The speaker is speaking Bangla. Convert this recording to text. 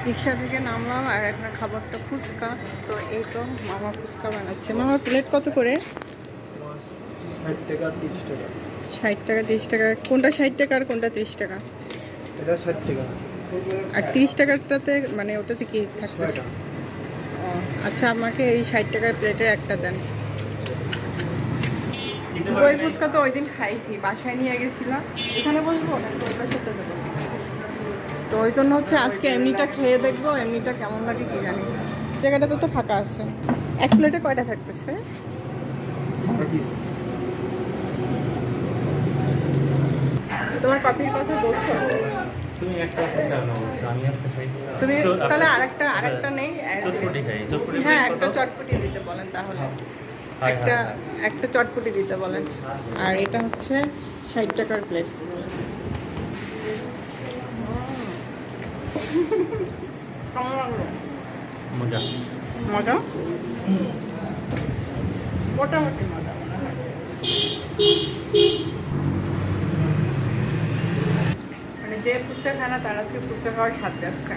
রিক্সা থেকে নামলাম আর এখন খাবারটা ফুচকা। তো এই তো মামা ফুচকা বানাচ্ছে। মামা প্লেট কত করে? 60 টাকা 30 টাকা। 60 টাকা 30 টাকা। কোনটা 60 টাকা আর কোনটা 30 টাকা? এটা 60 টাকা। আর 30 টাকারটাতে মানে ওটাতে কি থাকতেছে? ও আচ্ছা, আমাকে এই 60 টাকার প্লেটের একটা দেন। দই ফুচকা তো ওই দিন খাইছি, বাসায় নিয়ে গেছিলাম। এখানে বসবো না তো ওই পাশেতে দেবো। তো ওই জন্য হচ্ছে আজকে এমনিটা খেয়ে দেখবো, এমনিটা কেমন লাগে কি জানি। জায়গাটাতে তো ফাঁকা আছে। এক প্লেটে কয়টা থাকতেছে? তোমার কফির কথা বলছো? তুমি একটা আছে না বলছো, আমি আছে খাই। তুমি তাহলে আরেকটা নেই। চটপটি খাই, চটপটি। হ্যাঁ, একটা চটপটি দিতে বলেন তাহলে। একটা একটা চটপটি দিতে বলেন। আর এটা হচ্ছে 60 টাকার প্লেট। কেমন লাগলো? মজা। মজা, মোটামুটি মজা। মানে যে ফুচকা খায় না তার আজকে ফুচকা খাওয়ার স্বাদ যাচ্ছে।